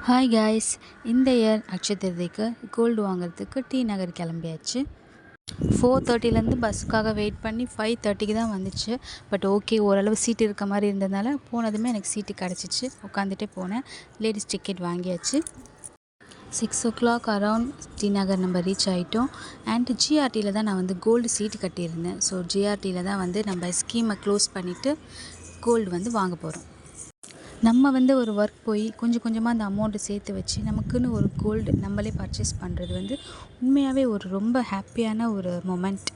Hi guys, இந்த year Akshaya gold வாங்குறதுக்கு D நகர் கிளம்பியாச்சு. 4:30லேருந்து பஸ்ஸுக்காக வெயிட் பண்ணி 5:30க்கு தான் வந்துச்சு. பட் ஓகே, ஓரளவு சீட் இருக்க மாதிரி இருந்ததுனால போனதுமே எனக்கு சீட்டு கிடச்சிச்சு. உட்காந்துட்டே போனேன். லேடிஸ் டிக்கெட் வாங்கியாச்சு. 6 o'clock அரவுண்ட் டி நகர் நம்ம ரீச் ஆகிட்டோம். அண்ட் ஜிஆர்டியில் தான் நான் கோல்டு சீட்டு கட்டியிருந்தேன். ஸோ ஜிஆர்டியில் தான் நம்ம ஸ்கீமை க்ளோஸ் பண்ணிவிட்டு கோல்டு வாங்க போகிறோம். நம்ம ஒரு ஒர்க் போய் கொஞ்சம் கொஞ்சமாக அந்த அமௌண்ட்டை சேர்த்து வச்சு நமக்குன்னு ஒரு கோல்டு நம்மளே பர்ச்சேஸ் பண்ணுறது உண்மையாகவே ஒரு ரொம்ப ஹாப்பியான ஒரு மொமெண்ட்.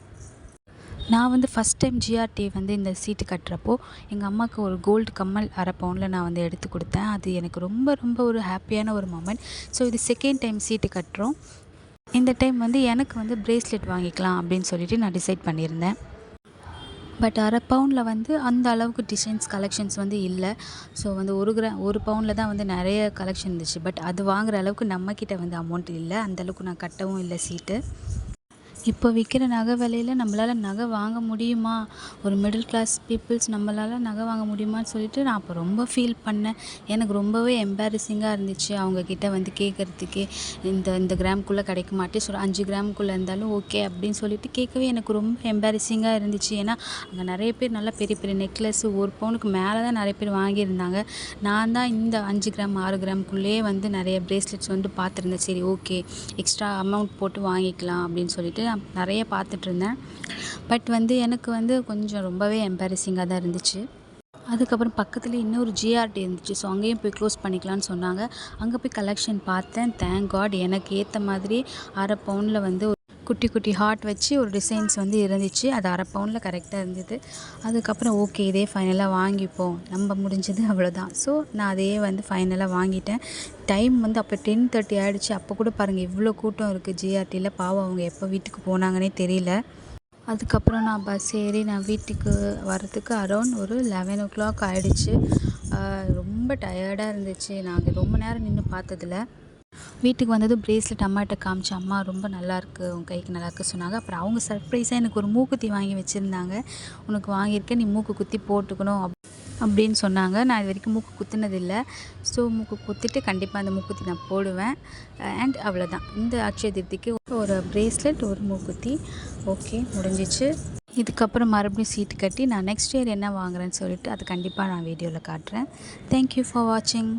நான் ஃபஸ்ட் டைம் ஜிஆர்டி இந்த சீட்டு கட்டுறப்போ எங்கள் அம்மாவுக்கு ஒரு கோல்டு கம்மல் அரை பவுனில் நான் எடுத்து கொடுத்தேன். அது எனக்கு ரொம்ப ரொம்ப ஒரு ஹாப்பியான ஒரு மொமெண்ட். ஸோ இது செகண்ட் டைம் சீட்டு கட்டுறோம். இந்த டைம் எனக்கு ப்ரேஸ்லெட் வாங்கிக்கலாம் அப்படின்னு சொல்லிட்டு நான் டிசைட் பண்ணியிருந்தேன். பட் அரை பவுனில் அந்த அளவுக்கு டிசைன்ஸ் கலெக்ஷன்ஸ் இல்லை. ஸோ ஒரு பவுனில் தான் நிறைய கலெக்ஷன் இருந்துச்சு. பட் அது வாங்குகிற அளவுக்கு நம்மக்கிட்ட அமௌண்ட் இல்லை. அந்தளவுக்கு நான் கட்டவும் இல்லை சீட்டு. இப்போ விற்கிற நகை விலையில் நம்மளால் நகை வாங்க முடியுமா, ஒரு மிடில் கிளாஸ் பீப்புள்ஸ் நம்மளால் நகை வாங்க முடியுமான்னு சொல்லிட்டு நான் அப்போ ரொம்ப ஃபீல் பண்ணேன். எனக்கு ரொம்பவே எம்பாரசிங்காக இருந்துச்சு. அவங்கக்கிட்ட கேட்குறதுக்கே இந்த கிராமுக்குள்ளே கிடைக்க மாட்டேன். ஸோ 5 கிராமுக்குள்ளே இருந்தாலும் ஓகே அப்படின்னு சொல்லிட்டு கேட்கவே எனக்கு ரொம்ப எம்பாரசிங்காக இருந்துச்சு. ஏன்னா அங்கே நிறைய பேர் நல்லா பெரிய பெரிய நெக்லஸ்ஸு 1 பவுனுக்கு மேலே தான் நிறைய பேர் வாங்கியிருந்தாங்க. நான் தான் இந்த 5 கிராம் 6 கிராமுக்குள்ளேயே நிறைய ப்ரேஸ்லெட்ஸ் பார்த்துருந்தேன். சரி ஓகே, எக்ஸ்ட்ரா அமௌண்ட் போட்டு வாங்கிக்கலாம் அப்படின்னு சொல்லிட்டு நான் நிறைய பார்த்துட்ருந்தேன். பட் எனக்கு கொஞ்சம் ரொம்பவே எம்பாரசிங்காக தான் இருந்துச்சு. அதுக்கப்புறம் பக்கத்தில் இன்னொரு ஜிஆர்டி இருந்துச்சு. ஸோ அங்கேயும் போய் க்ளோஸ் பண்ணிக்கலான்னு சொன்னாங்க. அங்கே போய் கலெக்ஷன் பார்த்தேன். தேங்க் காட் எனக்கு ஏற்ற மாதிரி அரை பவுனில் குட்டி குட்டி ஹார்ட் வச்சு ஒரு டிசைன்ஸ் இருந்துச்சு. அது அரை பவுனில் கரெக்டாக இருந்தது. அதுக்கப்புறம் ஓகே, இதே ஃபைனலாக வாங்கிப்போம், நம்ம முடிஞ்சது அவ்வளோதான். ஸோ நான் அதே ஃபைனலாக வாங்கிட்டேன். டைம் அப்போ 10:30 ஆகிடுச்சு. அப்போ கூட பாருங்கள் எவ்வளோ கூட்டம் இருக்குது ஜிஆர்டியில். பாவம் அவங்க எப்போ வீட்டுக்கு போனாங்கன்னே தெரியல. அதுக்கப்புறம் நான் பஸ் ஏறி நான் வீட்டுக்கு வரதுக்கு அரௌண்ட் ஒரு 11 o'clock ஆகிடுச்சு. ரொம்ப டயர்டாக இருந்துச்சு. நான் ரொம்ப நேரம் நின்று பார்த்ததில்ல. வீட்டுக்கு வந்ததும் ப்ரேஸ்லெட் அம்மாட்ட காமிச்சு, அம்மா ரொம்ப நல்லாயிருக்கு, உன் கைக்கு நல்லாயிருக்கு சொன்னாங்க. அப்புறம் அவங்க சர்ப்ரைஸாக எனக்கு ஒரு மூக்குத்தி வாங்கி வச்சுருந்தாங்க. உனக்கு வாங்கியிருக்கேன், நீ மூக்கு குத்தி போட்டுக்கணும் அப்படின்னு சொன்னாங்க. நான் இது வரைக்கும் மூக்கு குத்துனதில்லை. ஸோ மூக்கு குத்திட்டு கண்டிப்பாக அந்த மூக்குத்தி நான் போடுவேன். அண்ட் அவ்வளோதான். இந்த அக்ஷய திருதிக்கு ஒரு ப்ரேஸ்லெட், ஒரு மூக்குத்தி. ஓகே, முடிஞ்சிச்சு. இதுக்கப்புறம் மறுபடியும் சீட்டு கட்டி நான் நெக்ஸ்ட் இயர் என்ன வாங்குறேன்னு சொல்லிட்டு அது கண்டிப்பாக நான் வீடியோவில் காட்டுறேன். தேங்க்யூ ஃபார் வாட்சிங்.